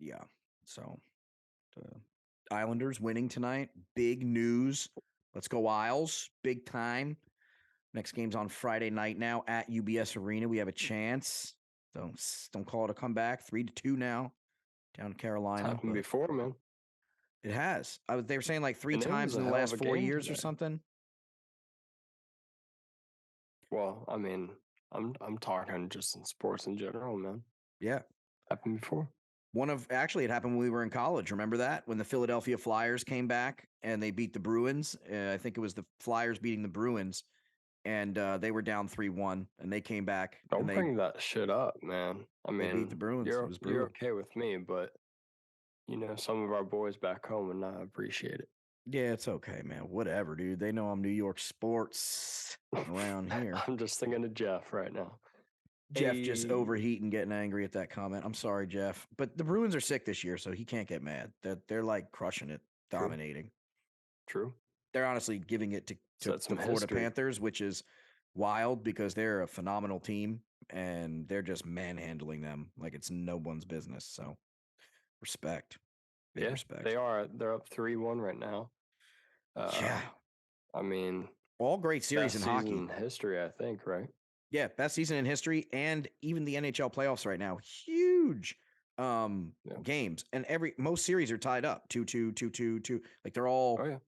Yeah. So the Islanders winning tonight. Big news. Let's go Isles. Big time. Next game's on Friday night now at UBS Arena. We have a chance. Don't call it a comeback. 3-2 now down to It's Carolina. happened before, man. It has. They were saying like three And it times was in a the hell last of a 4 game years or today. something. Well, I mean, I'm talking just in sports in general, man. Yeah. Happened before. Actually, it happened when we were in college. Remember that? When the Philadelphia Flyers came back and they beat the Bruins. I think it was the Flyers beating the Bruins, and they were down 3-1, and they came back. Don't and bring that shit up, man. I They beat mean, the Bruins. It was you're brutal. okay with me, but some of our boys back home would not appreciate it. Yeah, it's okay, man. Whatever, dude. They know I'm New York sports around here. I'm just thinking of Jeff right now. Jeff just overheating, getting angry at that comment. I'm sorry, Jeff. But the Bruins are sick this year, so he can't get mad. They're like crushing it, dominating. True. They're honestly giving it to the Florida Panthers, which is wild because they're a phenomenal team and they're just manhandling them like it's no one's business. So respect. Big respect. They are. They're up 3-1 right now. Yeah. I mean, all great series in hockey. In history, I think, right? Yeah, best season in history, and even the NHL playoffs right now. Huge games. And most series are tied up. 2-2, 2-2, 2. Like they're all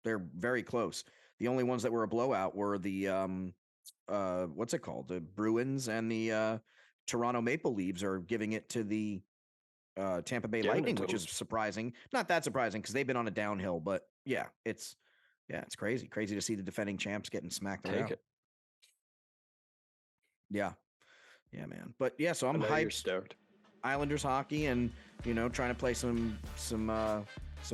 they're very close. The only ones that were a blowout were the what's it called? The Bruins and the Toronto Maple Leafs are giving it to the Tampa Bay Lightning, which is surprising. Not that surprising because they've been on a downhill, but it's crazy. Crazy to see the defending champs getting smacked around. Take it. Yeah, man. But yeah, so I'm hyped. You're stoked. Islanders hockey, and trying to play some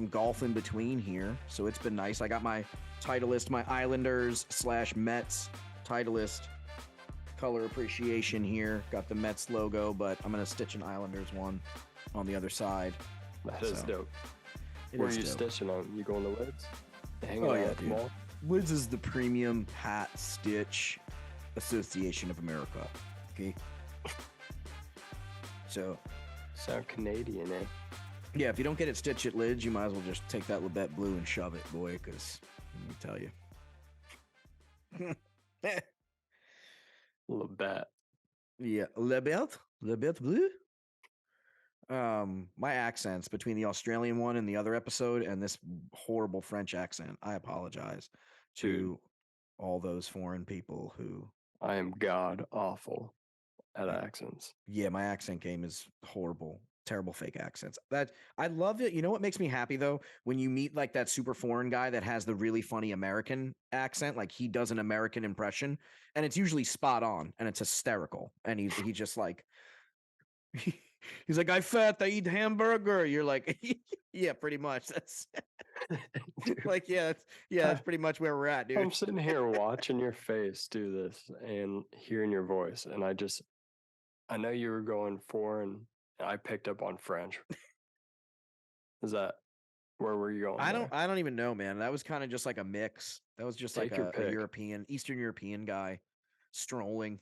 golf in between here. So it's been nice. I got my Titleist, my Islanders/Mets Titleist color appreciation here. Got the Mets logo, but I'm gonna stitch an Islanders one on the other side. That is dope. Where are you stitching on? You going to Lids? Dude. Lids is the premium hat stitch Association of America. Okay. So sound Canadian, eh? Yeah, if you don't get it stitched at Lids, you might as well just take that Labette blue and shove it, boy, because let me tell you. Labette. Yeah, Labette blue. My accents between the Australian one and the other episode and this horrible French accent. I apologize to all those foreign people who. I am god awful at accents. Yeah, my accent game is horrible. Terrible fake accents. That I love it. You know what makes me happy though? When you meet like that super foreign guy that has the really funny American accent, like he does an American impression, and it's usually spot on and it's hysterical. And he just like he's like, I fat, I eat hamburger. You're like, yeah, pretty much. That's like, that's pretty much where we're at, dude. I'm sitting here watching your face do this and hearing your voice, and I know you were going foreign. I picked up on French. Is that where were you going? I don't even know, man. That was kind of just like a mix. That was just like a European, Eastern European guy strolling,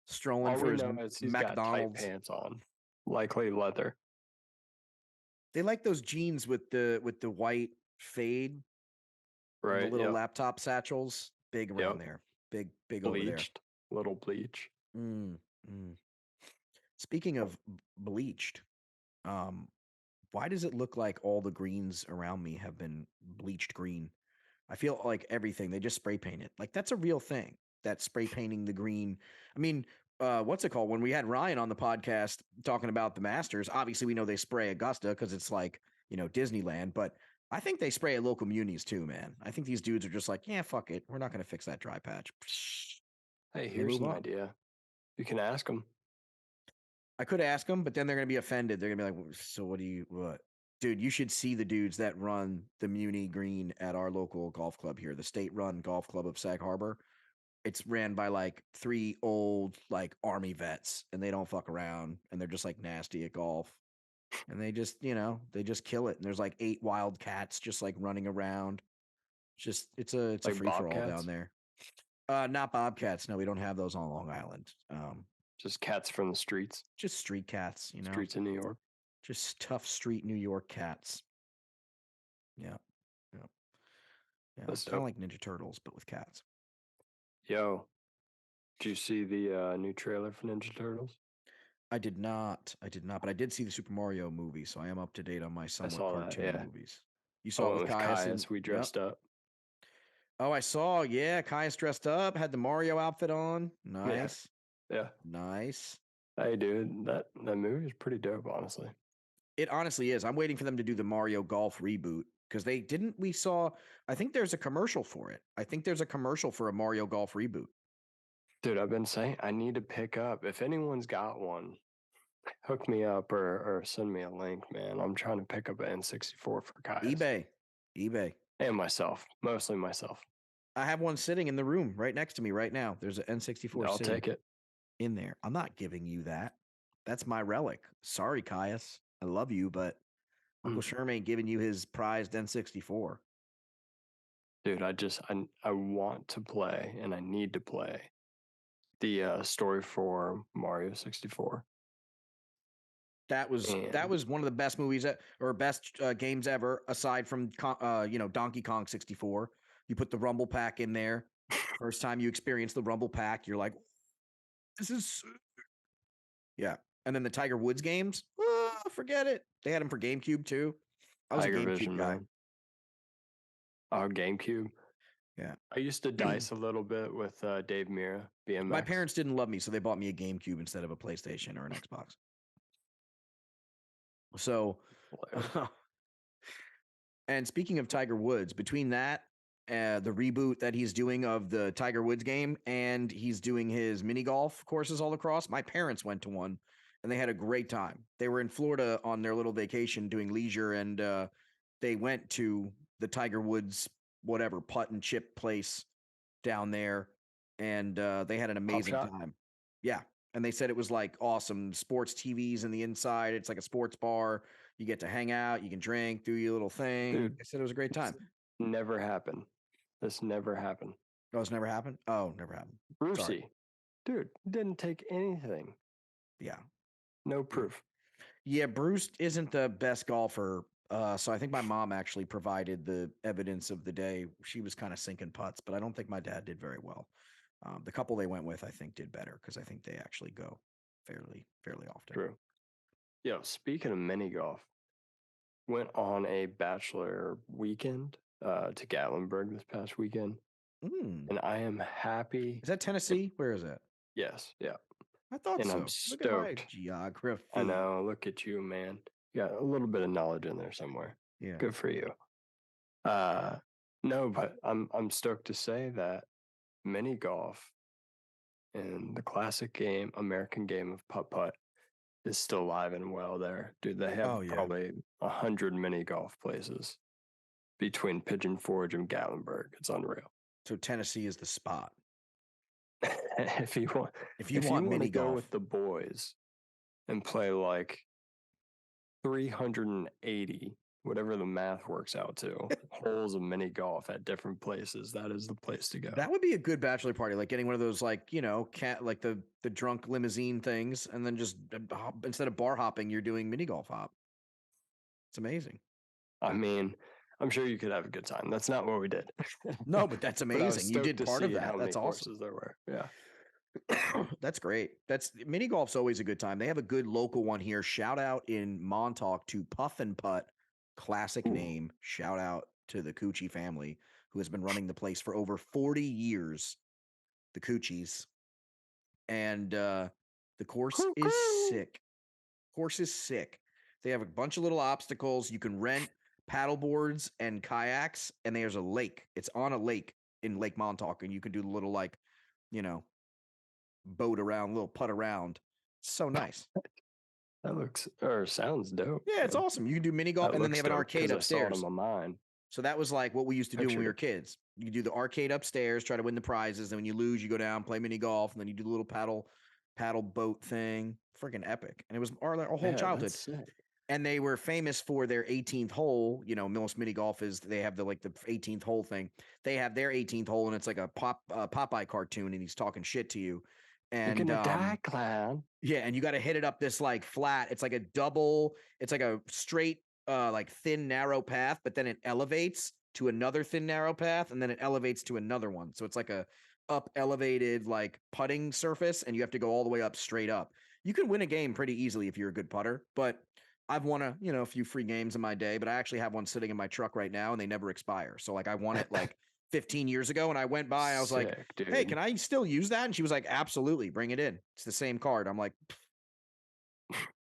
strolling for his McDonald's. Got tight pants on, likely leather. They like those jeans with the white fade, right? The little laptop satchels, big around there, big bleached, over there. Little bleach. Speaking of bleached, why does it look like all the greens around me have been bleached green? I feel like everything, they just spray paint it. Like that's a real thing, that spray painting the green. I mean, what's it called? When we had Ryan on the podcast talking about the Masters, obviously we know they spray Augusta because it's like, Disneyland, but I think they spray at local munis too, man. I think these dudes are just like, yeah, fuck it. We're not going to fix that dry patch. Hey, here's an idea. You can ask them. I could ask them, but then they're going to be offended. They're going to be like, so what? Dude, you should see the dudes that run the Muni Green at our local golf club here, the state-run golf club of Sag Harbor. It's ran by like 3 old like Army vets, and they don't fuck around, and they're just like nasty at golf. And they just, they just kill it. And there's like 8 wild cats just like running around. It's a free for all down there. Not bobcats. No, we don't have those on Long Island. Just cats from the streets. Just street cats, Streets in New York. Just tough street New York cats. Yeah. Yeah. Kind of like Ninja Turtles, but with cats. Yo, did you see the new trailer for Ninja Turtles? I did not, but I did see the Super Mario movie, so I am up to date on my somewhat cartoon movies. You saw it with Caius? We dressed up. Oh, I saw. Yeah, Caius dressed up, had the Mario outfit on. Nice. Yeah. Nice. Hey, dude, that movie is pretty dope, honestly. It honestly is. I'm waiting for them to do the Mario Golf reboot because we saw, I think there's a commercial for it. I think there's a commercial for a Mario Golf reboot. Dude, I've been saying I need to pick up. If anyone's got one, hook me up or send me a link, man. I'm trying to pick up an N64 for Caius. eBay. And myself. Mostly myself. I have one sitting in the room right next to me right now. There's an N64 I'll take it. In there. I'm not giving you that. That's my relic. Sorry, Caius. I love you, but Uncle Sherm ain't giving you his prized N64. Dude, I want to play and I need to play the story for Mario 64. That was one of the best movies or best games ever, aside from Donkey Kong 64. You put the Rumble Pack in there. First time you experience the Rumble Pack, you're like, this is, yeah. And then the Tiger Woods games, forget it. They had them for GameCube too. I was a GameCube guy. Oh, GameCube. Yeah. I used to dice a little bit with Dave Mira, BMX. My parents didn't love me, so they bought me a GameCube instead of a PlayStation or an Xbox. So, and speaking of Tiger Woods, between that, the reboot that he's doing of the Tiger Woods game, and he's doing his mini golf courses all across, my parents went to one and they had a great time. They were in Florida on their little vacation doing leisure, and they went to the Tiger Woods, whatever, putt and chip place down there, and they had an amazing time. Yeah. And they said it was like awesome. Sports TVs in the inside. It's like a sports bar. You get to hang out. You can drink, do your little thing. Dude, they said it was a great time. Never happened. This never happened. Oh, it's never happened? Oh, never happened. Brucey. Dude, didn't take anything. Yeah. No proof. Yeah, Bruce isn't the best golfer. So I think my mom actually provided the evidence of the day. She was kind of sinking putts, but I don't think my dad did very well. The couple they went with, I think, did better because I think they actually go fairly often. True. Yo, speaking of mini golf, went on a bachelor weekend to Gatlinburg this past weekend, and I am happy. Is that Tennessee? Where is it? Yes, yeah. I thought and so. I'm stoked. Look at my geography. I know. Look at you, man. You got a little bit of knowledge in there somewhere. Yeah. Good for you. No, but I'm stoked to say that mini golf and the classic game, American game of putt-putt, is still alive and well there. Dude, they have probably 100 mini golf places between Pigeon Forge and Gatlinburg. It's unreal. So Tennessee is the spot. if you want mini golf, go with the boys and play like 380, whatever the math works out to, holes of mini golf at different places, that is the place to go. That would be a good bachelor party, like getting one of those, like, like the drunk limousine things, and then just instead of bar hopping, you're doing mini golf hop. It's amazing. I mean, I'm sure you could have a good time. That's not what we did. No, but that's amazing. You did part of that. That's awesome. There were. Yeah. That's great. Mini golf's always a good time. They have a good local one here. Shout out in Montauk to Puff and Putt. Classic name. Shout out to the Coochie family who has been running the place for over 40 years. The Coochies. And the course is sick. They have a bunch of little obstacles. You can rent paddle boards and kayaks, and there's a lake. It's on a lake in Lake Montauk, and you can do the little, like, boat around, little putt around. It's so nice. That looks or sounds dope. Yeah, it's awesome. You can do mini golf, and then they have an arcade upstairs. I saw it on my mind. So that was like what we used to do when we were kids. You do the arcade upstairs, try to win the prizes, and when you lose, you go down, play mini golf, and then you do the little paddle boat thing. Freaking epic. And it was our whole childhood. And they were famous for their 18th hole. Most mini golf is they have the 18th hole thing. They have their 18th hole, and it's like a Popeye cartoon, and he's talking shit to you. And you're gonna die, clown. Yeah, and you got to hit it up this like flat. It's like a straight, like thin, narrow path, but then it elevates to another thin, narrow path, and then it elevates to another one. So it's like a up elevated like putting surface, and you have to go all the way up straight up. You can win a game pretty easily if you're a good putter, but I've won a few free games in my day, but I actually have one sitting in my truck right now and they never expire. So like I won it like 15 years ago and I went by, I was like, dude. Hey, can I still use that? And she was like, absolutely, bring it in. It's the same card. I'm like,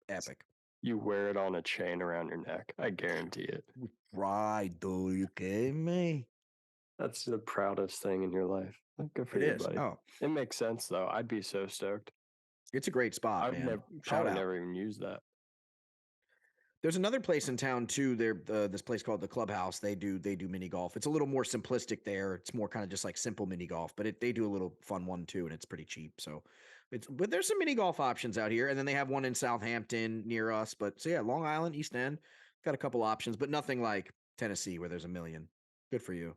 epic. You wear it on a chain around your neck. I guarantee it. Right, do you kidding me? That's the proudest thing in your life. Good for you, buddy. Oh, it makes sense though. I'd be so stoked. It's a great spot, man. Probably never even used that. There's another place in town too. This place called the Clubhouse. They do mini golf. It's a little more simplistic there. It's more kind of just like simple mini golf, but they do a little fun one too, and it's pretty cheap. So but there's some mini golf options out here, and then they have one in Southampton near us. But so yeah, Long Island, East End, got a couple options, but nothing like Tennessee where there's a million. Good for you,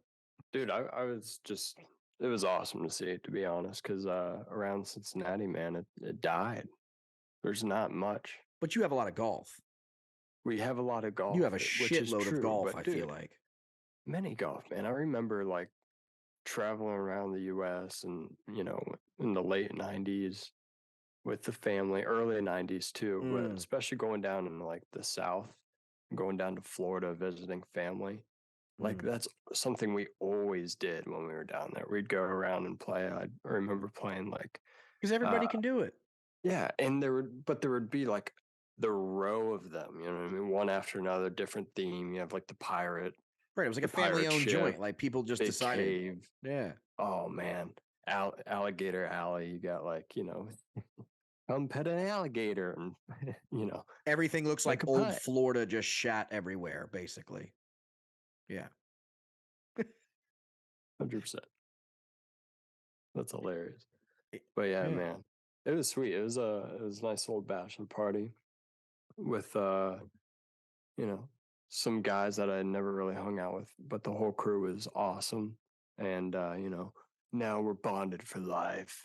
dude. I was just, it was awesome to see, to be honest, because around Cincinnati, man, it died. There's not much. But you have a lot of golf. We have a lot of golf. You have a shitload of golf, I feel like. Mini golf, man. I remember like traveling around the US and, in the late 90s with the family, early 90s too, but especially going down in like the South, going down to Florida, visiting family. Like that's something we always did when we were down there. We'd go around and play. I remember playing like, because everybody can do it. Yeah, and there would be like the row of them, you know what I mean? One after another, different theme. You have like the pirate. Right. It was like a family-owned joint. Like people just decided. Cave. Yeah. Oh man. Alligator Alley. You got like, come pet an alligator and everything looks like old Florida just shat everywhere, basically. Yeah. 100%. That's hilarious. But yeah, man. It was sweet. It was a nice old bachelor party with some guys that I never really hung out with, but the whole crew was awesome. And now we're bonded for life.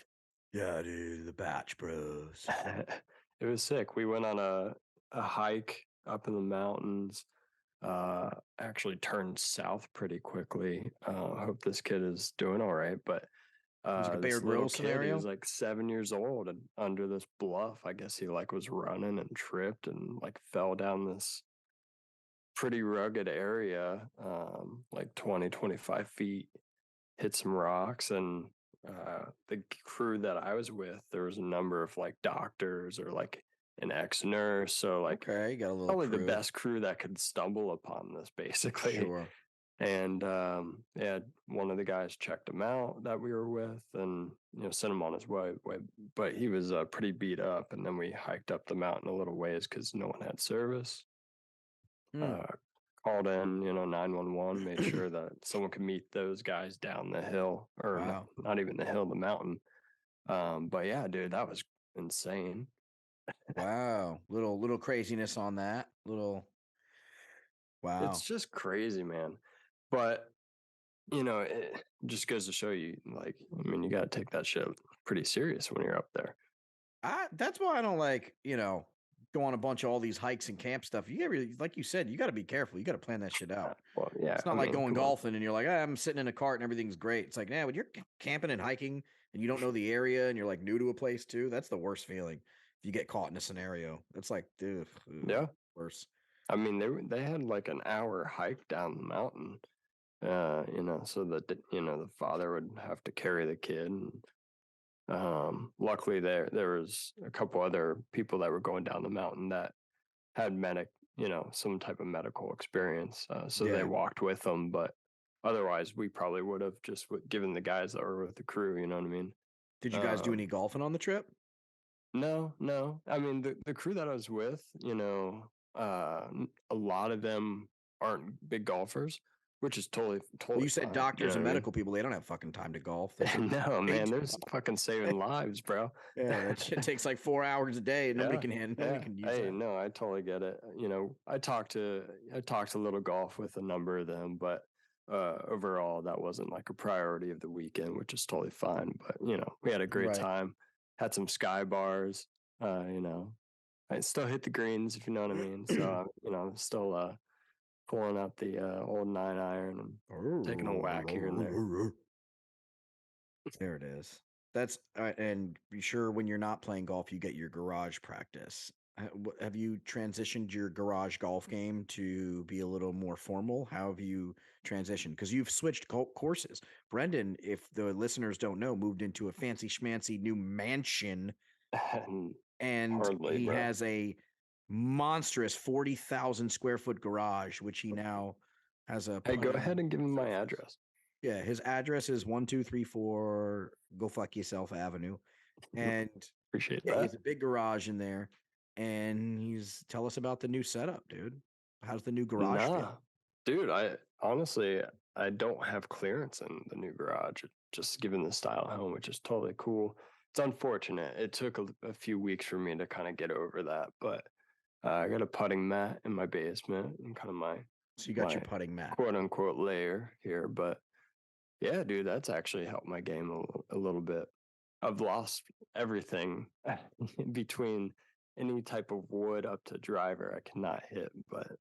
Yeah, dude, the Batch Bros. It was sick. We went on a hike up in the mountains. Actually turned south pretty quickly. Hope this kid is doing all right, but like a Bear Grylls scenario. He was like 7 years old and under this bluff. I guess he like was running and tripped and like fell down this pretty rugged area, like 20-25 feet, hit some rocks. And the crew that I was with, there was a number of like doctors or like an ex-nurse. So like, okay, got a little probably the best crew that could stumble upon this, basically. Sure. And one of the guys checked him out that we were with and sent him on his way, but he was pretty beat up. And then we hiked up the mountain a little ways because no one had service. Called in 911, made sure that someone could meet those guys down the hill, or not even the hill, the mountain. But yeah, dude, that was insane. Wow. Little craziness on that. Wow. It's just crazy, man. But, it just goes to show you, like, I mean, you got to take that shit pretty serious when you're up there. That's why I don't like, go on a bunch of all these hikes and camp stuff. Like you said, you got to be careful. You got to plan that shit out. Well, yeah. It's not like going golfing and you're like, I'm sitting in a cart and everything's great. It's like, when you're camping and hiking and you don't know the area and you're like new to a place too, that's the worst feeling. If you get caught in a scenario, it's like, dude, yeah, worse. I mean, they had like an hour hike down the mountain, so that the father would have to carry the kid. And, luckily, there was a couple other people that were going down the mountain that had some type of medical experience, so they walked with them. But otherwise, we probably would have just given the guys that were with the crew. You know what I mean? Did you guys do any golfing on the trip? No. I mean, the crew that I was with, a lot of them aren't big golfers, which is totally well, you said fine, doctors and medical people, they don't have fucking time to golf. No, man, they're fucking saving lives, bro. Yeah, that shit takes like 4 hours a day. And nobody can use that. No, I totally get it. I talked to little golf with a number of them, but overall that wasn't like a priority of the weekend, which is totally fine. But we had a great time. had some sky bars, you know. I still hit the greens, if you know what I mean. So, you know, I'm still pulling out the old 9-iron and taking a whack here and there. There it is. That's and be sure when you're not playing golf, you get your garage practice. Have you transitioned your garage golf game to be a little more formal? How have you transitioned? Because you've switched courses. Brendan, if the listeners don't know, moved into a fancy schmancy new mansion, and Hardly, he bro. has a monstrous 40,000 square foot garage, which he now has a. Hey, go ahead and give him my address. Yeah, his address is 1234 Go Fuck Yourself Avenue. And appreciate yeah, he that. has a big garage in there. And tell us about the new setup, dude. How's the new garage feel? Dude, I honestly I don't have clearance in the new garage, just given the style home, which is totally cool. It's unfortunate. It took a few weeks for me to kind of get over that, but I got a putting mat in my basement and kind of so you got your putting mat, quote unquote layer here. But yeah, dude, that's actually helped my game a little bit. I've lost everything between any type of wood up to driver. I cannot hit, but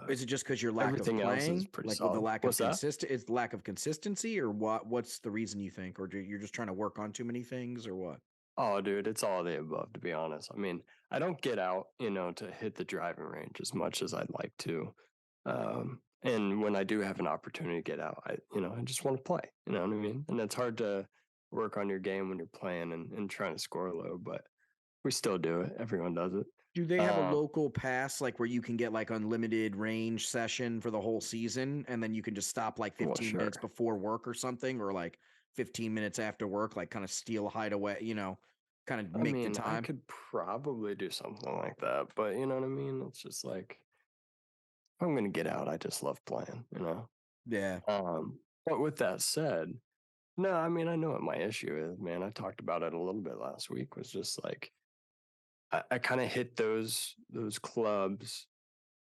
is it just because your lack of everything else is playing, pretty like with the solid. lack What's of that? is the lack of consistency, or what's the reason you think, or you're just trying to work on too many things, or what? Oh, dude, it's all of the above, to be honest. I mean, I don't get out, you know, to hit the driving range as much as I'd like to. And when I do have an opportunity to get out, I just want to play, you know what I mean? And it's hard to work on your game when you're playing and trying to score low, but we still do it. Everyone does it. Do they have a local pass, like where you can get like unlimited range session for the whole season, and then you can just stop like 15 minutes before work or something, or like 15 minutes after work, like kind of steal hideaway, kind of make the time? I could probably do something like that, but you know what I mean? It's just like, if I'm going to get out, I just love playing, you know? Yeah. But with that said, no, I mean, I know what my issue is, man. I talked about it a little bit last week, was just like, I kind of hit those clubs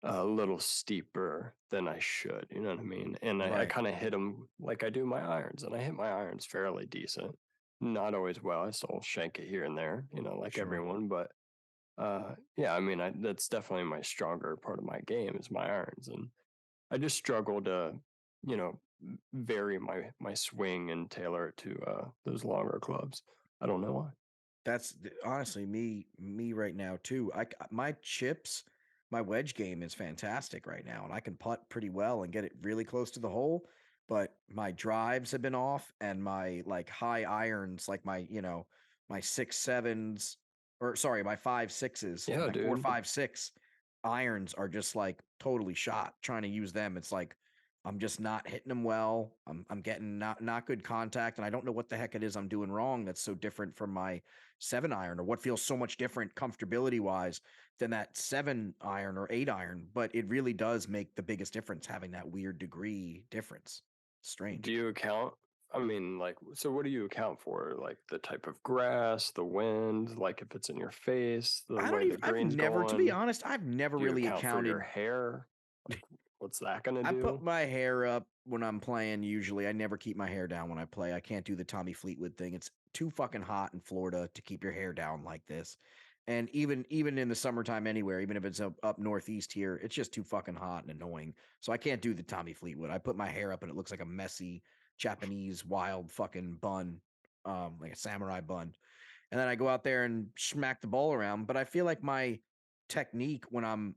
a little steeper than I should. You know what I mean? And I kind of hit them like I do my irons, and I hit my irons fairly decent. Not always well. I still shank it here and there, you know, like everyone. But yeah, I mean, that's definitely my stronger part of my game is my irons, and I just struggle to, you know, vary my swing and tailor it to those longer clubs. I don't know why. That's honestly me right now too. My chips, my wedge game is fantastic right now, and I can putt pretty well and get it really close to the hole. But my drives have been off, and my like high irons, like my 6-7s, or sorry, my 5-6s, Yeah, my dude. 4-5-6 irons are just like totally shot. Trying to use them, it's like I'm just not hitting them well. I'm getting not good contact, and I don't know what the heck it is I'm doing wrong that's so different from my 7-iron, or what feels so much different comfortability wise than that 7-iron or 8-iron. But it really does make the biggest difference, having that weird degree difference. Strange. Do you account? I mean, like, so what do you account for? Like the type of grass, the wind, like if it's in your face, the I don't way even. the I've green's never, to be going. honest, I've never Do you really account for your accounted. hair? Like, what's that gonna I do? put my hair up when I'm playing. Usually, I never keep my hair down when I play. I can't do the Tommy Fleetwood thing. It's too fucking hot in Florida to keep your hair down like this. And even in the summertime anywhere, even if it's up northeast here, it's just too fucking hot and annoying. So I can't do the Tommy Fleetwood. I put my hair up and it looks like a messy Japanese wild fucking bun, like a samurai bun. And then I go out there and smack the ball around. But I feel like my technique when I'm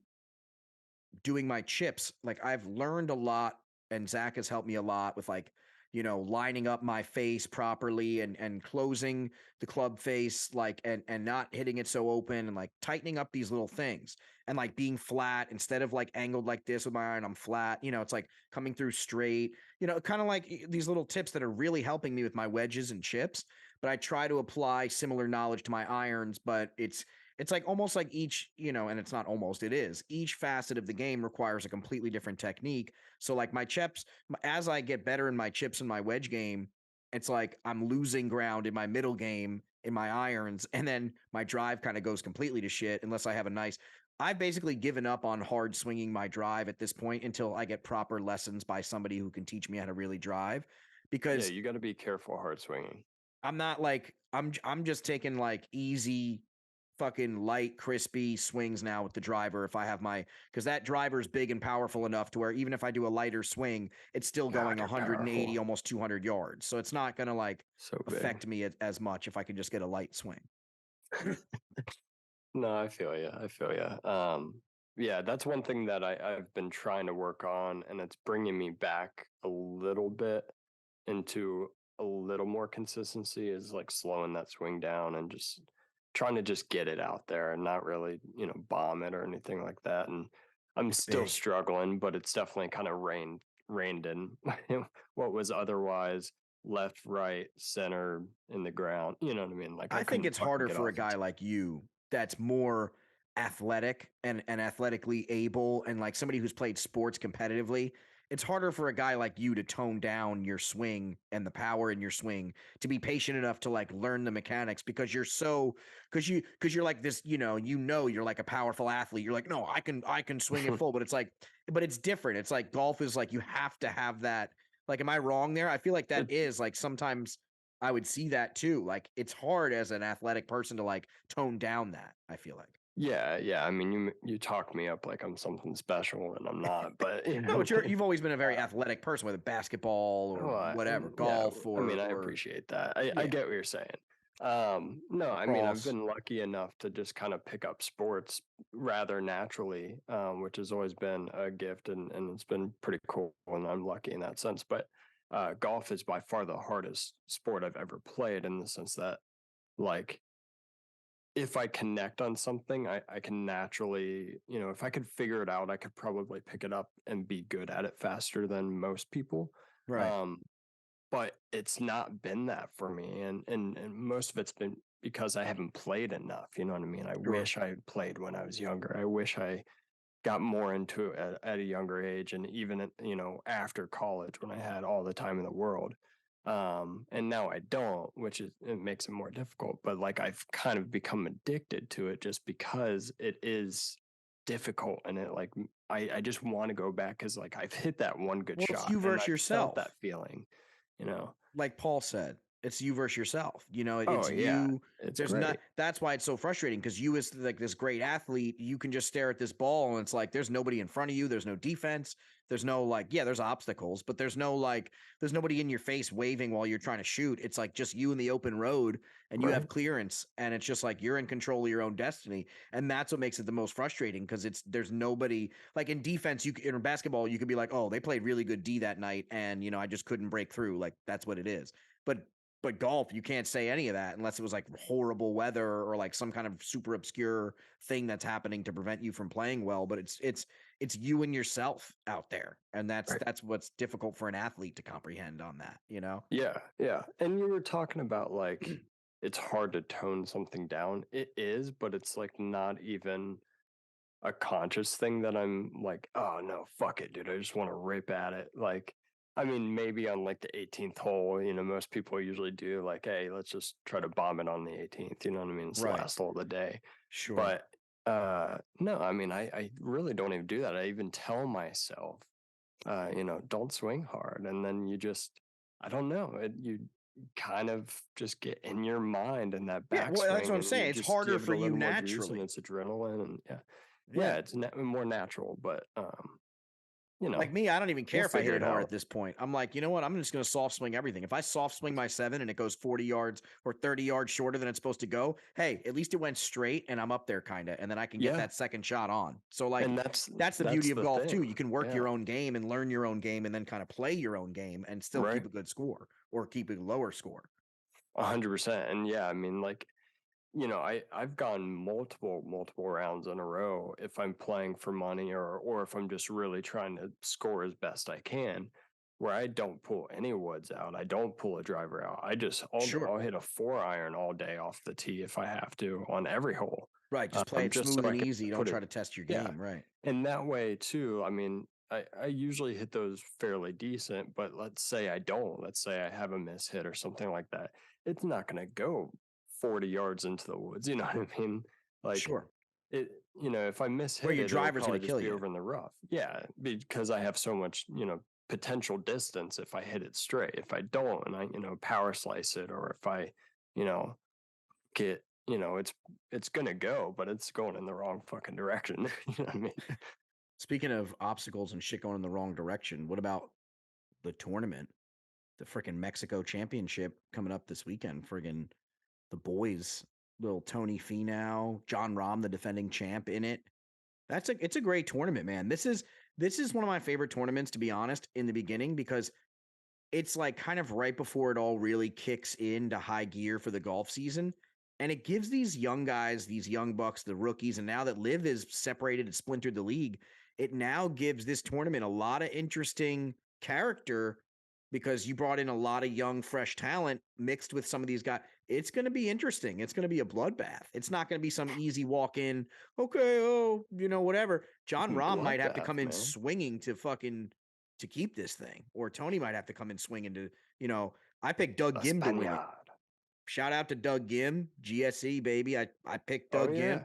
doing my chips, like I've learned a lot, and Zach has helped me a lot with like, lining up my face properly and closing the club face, like, and not hitting it so open, and like tightening up these little things, and like being flat instead of like angled like this with my iron. I'm flat, it's like coming through straight, kind of like these little tips that are really helping me with my wedges and chips. But I try to apply similar knowledge to my irons, but it's like almost like each, and it's not almost, it is. Each facet of the game requires a completely different technique. So like my chips, as I get better in my chips and my wedge game, it's like I'm losing ground in my middle game in my irons, and then my drive kind of goes completely to shit unless I have a nice. I've basically given up on hard swinging my drive at this point until I get proper lessons by somebody who can teach me how to really drive. Because yeah, you got to be careful hard swinging. I'm not like I'm just taking like easy fucking light crispy swings now with the driver if I have my because that driver's big and powerful enough to where even if I do a lighter swing it's still going God, you're 180 powerful. almost 200 yards, so it's not gonna like So big. affect me as much if I can just get a light swing. No, I feel you. I feel you. Yeah, that's one thing that I've been trying to work on, and it's bringing me back a little bit into a little more consistency is like slowing that swing down and just trying to just get it out there and not really, bomb it or anything like that. And I'm It's still big. struggling, but it's definitely kind of reined in what was otherwise left, right, center in the ground. You know what I mean? Like I I think couldn't it's fucking harder get for a off guy it. like you that's more athletic and athletically able and like somebody who's played sports competitively. It's harder for a guy like you to tone down your swing and the power in your swing to be patient enough to like learn the mechanics because you're like this, you're like a powerful athlete. You're like, no, I can swing it full, but it's like, but it's different. It's like golf is like you have to have that. Like, am I wrong there? I feel like that It, is like sometimes I would see that too. Like it's hard as an athletic person to like tone down that, I feel like. yeah, yeah. I mean, you talk me up like I'm something special, and I'm not. But No, but you've always been a very athletic person, whether basketball or whatever, yeah, golf I mean, I or appreciate that. I yeah, get what you're saying. No, I mean, I've lacrosse. been lucky enough to just kind of pick up sports rather naturally, which has always been a gift, and it's been pretty cool, and I'm lucky in that sense. But golf is by far the hardest sport I've ever played in the sense that, like, if I connect on something, I can naturally, if I could figure it out, I could probably pick it up and be good at it faster than most people. Right. Um, but it's not been that for me. And most of it's been because I haven't played enough. You know what I mean? I Sure. wish I had played when I was younger. I wish I got more into it at a younger age and even after college when I had all the time in the world. And now I don't, which is it makes it more difficult, but like I've kind of become addicted to it just because it is difficult and it like I just want to go back because like I've hit that one good Well, it's shot you and versus I've felt that yourself. feeling, you know. Like Paul said, it's you versus yourself. Oh It's yeah, you. it's There's not. great. That's why it's so frustrating because you, as like this great athlete, you can just stare at this ball and it's like there's nobody in front of you. There's no defense. There's no like, yeah, there's obstacles, but there's no like, there's nobody in your face waving while you're trying to shoot. It's like just you in the open road and you Right. have clearance and it's just like you're in control of your own destiny. And that's what makes it the most frustrating because there's nobody like in defense. In basketball, you could be like, oh, they played really good D that night and, I just couldn't break through. Like that's what it is. But golf, you can't say any of that unless it was like horrible weather or like some kind of super obscure thing that's happening to prevent you from playing well. But it's you and yourself out there, and Right. that's what's difficult for an athlete to comprehend on that. Yeah, yeah. And you were talking about like it's hard to tone something down. It is, but it's like not even a conscious thing that I'm like, oh no, fuck it, dude. I just want to rip at it. Like, I mean, maybe on like the 18th hole, most people usually do like, hey, let's just try to bomb it on the 18th. You know what I mean? It's the Right. last hole of the day. Sure. But no, I mean, I really don't even do that. I even tell myself, don't swing hard. And then I don't know, you kind of just get in your mind and that Yeah. Well, that's what backswing I'm and you saying. It's just harder give it for a you little more juice and naturally. it's adrenaline and yeah. Yeah. Yeah, it's more natural, but Like me, I don't even we'll care if I hit figure it it hard at out. this point. I'm like, you know what? I'm just going to soft swing everything. If I soft swing my 7 and it goes 40 yards or 30 yards shorter than it's supposed to go, hey, at least it went straight and I'm up there kind of, and then I can get Yeah, that second shot on. So like and that's that's the beauty that's of the golf too. thing. You can work Yeah, your own game and learn your own game and then kind of play your own game and still right. keep a good score or keep a lower score. 100%. And yeah, I mean, like, I've gone multiple rounds in a row if I'm playing for money or if I'm just really trying to score as best I can, where I don't pull any woods out. I don't pull a driver out. Sure. I'll hit a 4-iron all day off the tee if I have to on every hole. Right. Just play it Just so smooth I and can easy. Don't put try it, to test your yeah. game. Right. And that way too, I mean, I usually hit those fairly decent, but let's say I don't. Let's say I have a miss hit or something like that. It's not going to go 40 yards into the woods. You know what I mean? Like Sure. it, if I miss Where hit your it, it'll driver's going probably to kill just be you. over in the rough. Yeah, because I have so much, potential distance if I hit it straight. If I don't, and I, power slice it, or if I, get, it's gonna go, but it's going in the wrong fucking direction. You know what I mean? Speaking of obstacles and shit going in the wrong direction, what about the tournament? The freaking Mexico Championship coming up this weekend. Friggin' the boys, little Tony Finau, John Rahm, the defending champ in it. It's a great tournament, man. This is one of my favorite tournaments, to be honest, in the beginning, because it's like kind of right before it all really kicks into high gear for the golf season. And it gives these young guys, these young bucks, the rookies, and now that Liv is separated and splintered the league, it now gives this tournament a lot of interesting character because you brought in a lot of young, fresh talent mixed with some of these guys. It's going to be interesting. It's going to be a bloodbath. It's not going to be some easy walk in, okay, whatever. John Rahm might have to come in swinging to keep this thing, or Tony might have to come in swinging to, I picked Doug Gim to win it. Shout out to Doug Gim, GSE baby. I picked Doug Gim.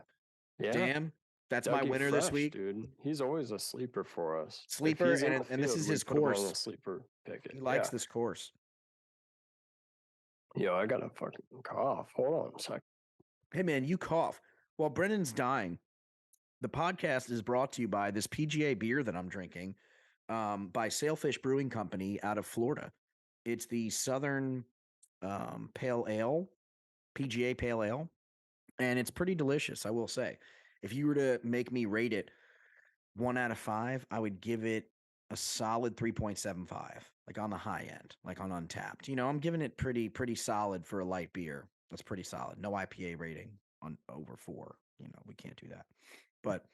Yeah. Damn, that's Dougie my winner this week, dude. He's always a sleeper for us. Sleeper, and this is his course. Sleeper pick it. He likes this course. Yo, I got a fucking cough. Hold on a sec. Hey man, you cough while Brennan's dying. The podcast is brought to you by this PGA beer that I'm drinking, by Sailfish Brewing Company out of Florida. It's the Southern Pale Ale, PGA Pale Ale, and it's pretty delicious, I will say. If you were to make me rate it 1 out of 5, I would give it a solid 3.75, like on the high end, like on Untapped. I'm giving it pretty solid for a light beer. That's pretty solid. No IPA rating on over 4. We can't do that. But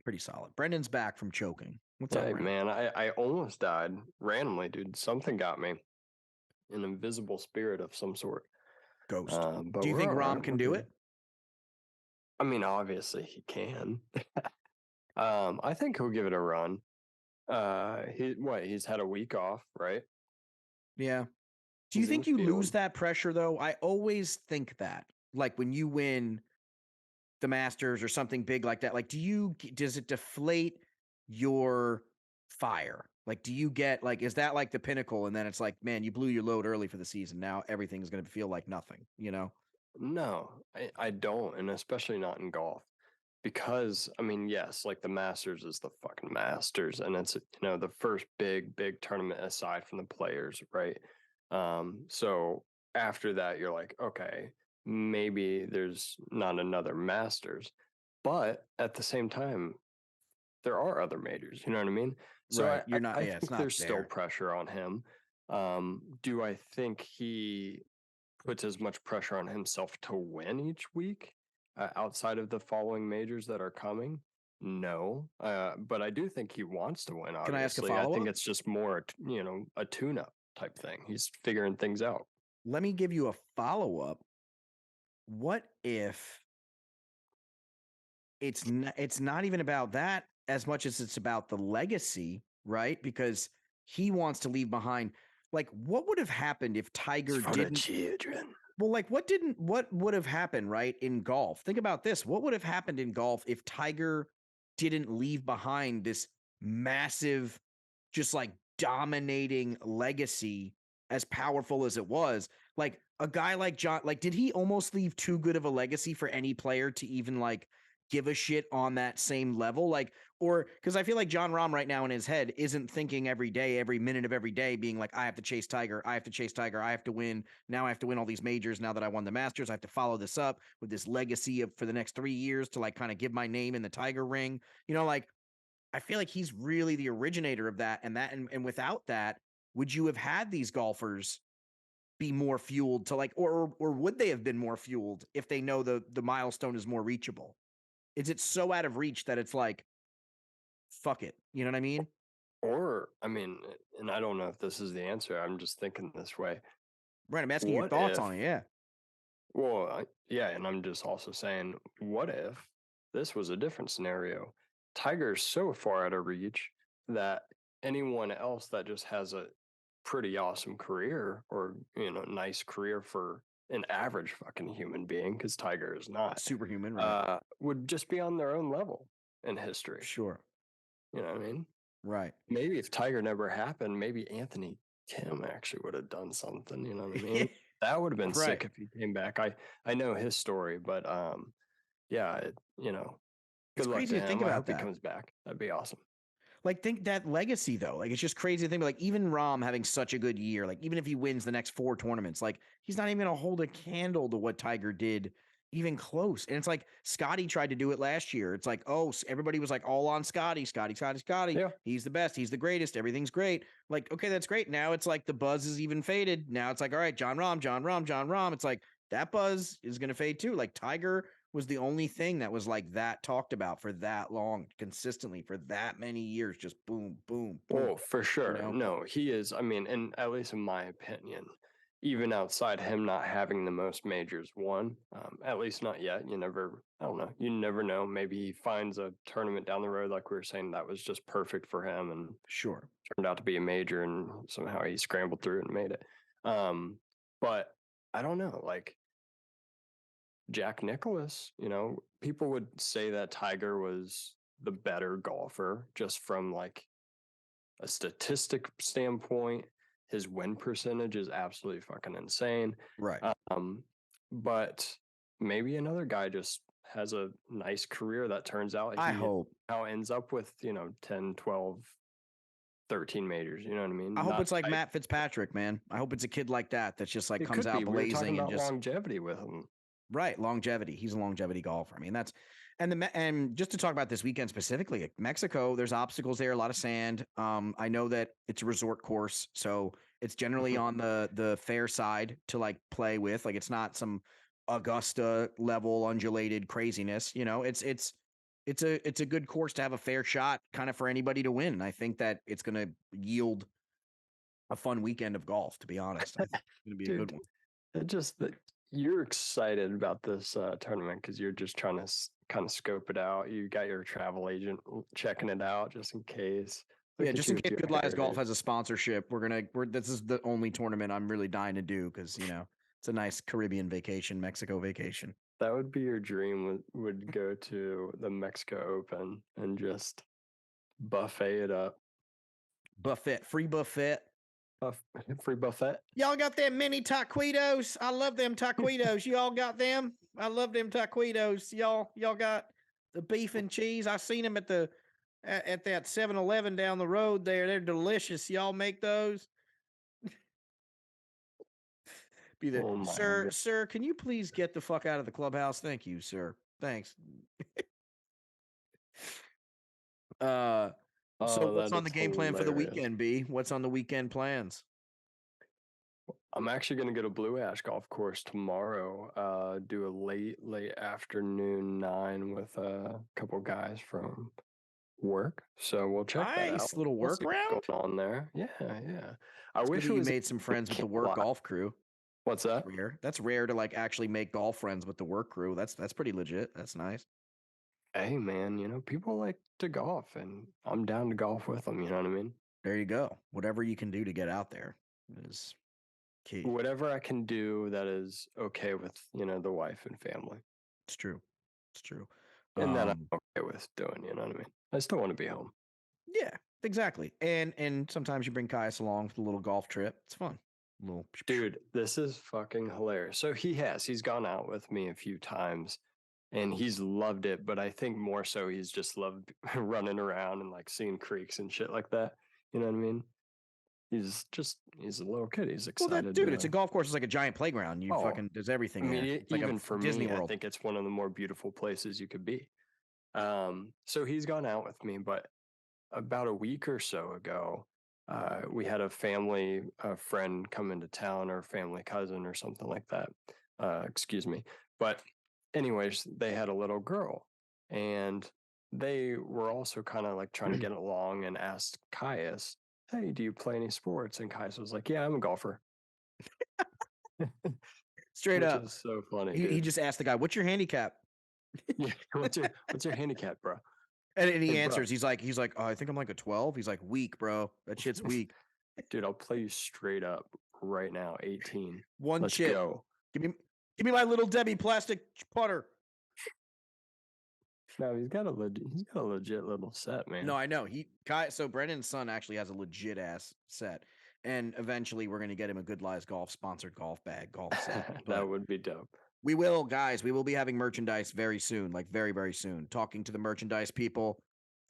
pretty solid. Brendan's back from choking. What's up, Brendan? Man? I almost died randomly, dude. Something got me. An invisible spirit of some sort. Ghost. Do you think Rahm can do it? I mean, obviously he can. I think he'll give it a run. He's had a week off, right? Yeah. Do you think you lose that pressure though? I always think that. Like when you win the Masters or something big like that, like does it deflate your fire? Like, do you get is that like the pinnacle? And then it's like, man, you blew your load early for the season. Now everything's going to feel like nothing, No, I don't. And especially not in golf. Because, I mean, yes, like the Masters is the fucking Masters, and it's, the first big tournament aside from the players, right? So after that, you're like, okay, maybe there's not another Masters, but at the same time, there are other majors, you know what I mean? So right. You're not, I think there's still pressure on him. Do I think he puts as much pressure on himself to win each week? Outside of the following majors that are coming? No. But I do think he wants to win, obviously. Can I ask a follow-up? I think it's just more, a tune-up type thing. He's figuring things out. Let me give you a follow-up. What if it's not even about that as much as it's about the legacy, right? Because he wants to leave behind. Like, what would have happened if Tiger didn't... children. Well, like what would have happened, right, in golf? Think about this. What would have happened in golf if Tiger didn't leave behind this massive, just like dominating legacy as powerful as it was? Like a guy like John, like did he almost leave too good of a legacy for any player to even like give a shit on that same level? Like, or because I feel like John Rahm right now in his head isn't thinking every day, every minute of every day, being like, I have to chase Tiger. I have to chase Tiger. I have to win. Now I have to win all these majors. Now that I won the Masters, I have to follow this up with this legacy for the next 3 years to like kind of give my name in the Tiger ring. Like I feel like he's really the originator of that. And without that, would you have had these golfers be more fueled to like, or would they have been more fueled if they know the milestone is more reachable? Is it so out of reach that it's like, fuck it. You know what I mean? Or, I mean, and I don't know if this is the answer. I'm just thinking this way. Right. I'm asking your thoughts on it. Yeah. Well, yeah. And I'm just also saying, what if this was a different scenario? Tiger's so far out of reach that anyone else that just has a pretty awesome career or, nice career for an average fucking human being, because Tiger is not superhuman, right? Would just be on their own level in history. Sure. You know what I mean? Right. Maybe if Tiger never happened, maybe Anthony Kim actually would have done something. You know what I mean? That would have been sick if he came back. I know his story, but yeah, It's good luck crazy to to think him. I about hope he that. comes back. That'd be awesome. Like, think that legacy though. Like, it's just crazy to think. Like, even Rahm having such a good year. Like, even if he wins the next 4 tournaments, like he's not even gonna hold a candle to what Tiger did, even close. And it's like Scotty tried to do it last year. It's like, oh, everybody was like all on Scotty. Yeah. He's the best. He's the greatest. Everything's great. Like, okay, that's great. Now it's like the buzz is even faded. Now it's like, all right, John Rahm. It's like that buzz is gonna fade too. Like Tiger was the only thing that was like that talked about for that long, consistently for that many years. Just boom, boom, boom. Oh, for sure. You know? No, he is. I mean, and at least in my opinion, even outside him not having the most majors won, at least not yet. I don't know. You never know. Maybe he finds a tournament down the road, like we were saying, that was just perfect for him and Sure turned out to be a major, and somehow he scrambled through and made it. But I don't know. Like, Jack Nicklaus, people would say that Tiger was the better golfer just from like a statistic standpoint. His win percentage is absolutely fucking insane. right. But maybe another guy just has a nice career that turns out I he hope now ends up with 10, 12, 13 majors. You know what I mean? I hope it's like Matt Fitzpatrick, man. I hope it's a kid like that that's just like It comes could out be. We were talking blazing and about just longevity with him. right, longevity. He's a longevity golfer. I mean, that's and just to talk about this weekend specifically, like Mexico, there's obstacles there, a lot of sand. I know that it's a resort course, so it's generally on the fair side to like play with. Like it's not some Augusta level undulated craziness. It's a good course to have a fair shot, kind of for anybody to win. And I think that it's going to yield a fun weekend of golf. To be honest, I think it's going to be a good one. It just that you're excited about this tournament because you're just trying to kind of scope it out. You got your travel agent checking it out just in case. Yeah, just in case Good Lies Golf has a sponsorship, this is the only tournament I'm really dying to do because it's a nice Caribbean vacation, Mexico vacation. That would be your dream. Would go to the Mexico Open and just buffet it up. Free buffet. Free buffet. Y'all got them mini taquitos? I love them taquitos. Y'all got them? I love them taquitos. Y'all got the beef and cheese. I seen them at that 7-Eleven down the road there. They're delicious. Y'all make those? Be there. Sir, can you please get the fuck out of the clubhouse? Thank you, sir. Thanks. So what's on the game plan for the weekend, B? What's on the weekend plans? I'm actually going to go to Blue Ash Golf Course tomorrow. Do a late afternoon 9 with a couple guys from work. So we'll check that out. Nice little work round going on there. Yeah. I wish you made some friends with the work golf crew. What's that? That's rare. That's rare to like actually make golf friends with the work crew. That's pretty legit. That's nice. Hey man, people like to golf, and I'm down to golf with them. You know what I mean? There you go. Whatever you can do to get out there is key. Whatever I can do that is okay with the wife and family. It's true. And that I'm okay with doing. You know what I mean? I still want to be home. Yeah, exactly. And sometimes you bring Caius along for a little golf trip. It's fun. Dude, this is fucking hilarious. So he's gone out with me a few times and he's loved it, but I think more so he's just loved running around and like seeing creeks and shit like that. You know what I mean? He's a little kid. He's excited. Well, dude, it's a golf course. It's like a giant playground. There's everything. I mean, it's like even for Disney me, World. I think it's one of the more beautiful places you could be. So he's gone out with me, but about a week or so ago, we had a friend come into town, or family cousin or something like that. Excuse me. But anyways, they had a little girl, and they were also kind of like trying to get along and asked Caius, hey, do you play any sports? And Caius was like, yeah, I'm a golfer. Straight Which up. is so funny. He just asked the guy, what's your handicap? Yeah, what's your handicap, bro? And he answers, bro. He's like, oh, I think I'm like a 12. He's like, weak, bro. That shit's weak. Dude, I'll play you straight up right now. 18. Let's chip. Go. Give me my little Debbie plastic putter. No, he's got a legit little set, man. No, I know. So Brennan's son actually has a legit ass set. And eventually we're gonna get him a Good Lies Golf sponsored golf set. That would be dope. We will be having merchandise very soon, like very, very soon. Talking to the merchandise people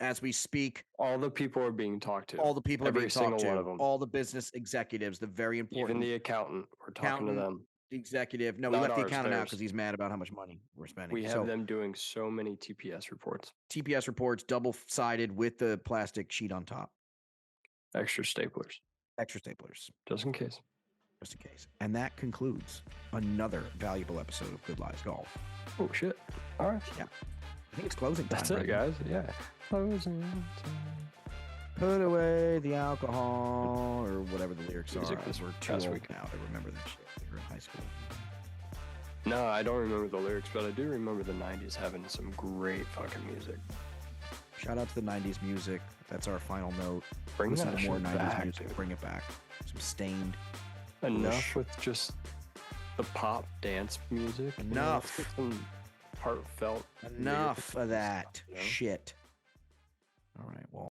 as we speak. All the people are being talked to. All the people Every are being talked to. one of them. All the business executives, the very important. Even the accountant, we're talking to them. Executive. No, we left the accountant out because he's mad about how much money we're spending. We have them doing so many TPS reports. TPS reports, double-sided with the plastic sheet on top. Extra staplers. Just in case. And that concludes another valuable episode of Good Lies Golf. Oh, shit. All right. Yeah. I think it's closing time. That's it, guys. Yeah. Closing time. Put away the alcohol, or whatever the lyrics are. We're too old now to remember that shit. We were in high school. No, I don't remember the lyrics, but I do remember the 90s having some great fucking music. Shout out to the 90s music. That's our final note. Bring some more 90s back, music. Dude. Bring it back. Some Stained. Enough with just the pop dance music. Enough. Some heartfelt. Enough of that shit. All right, well.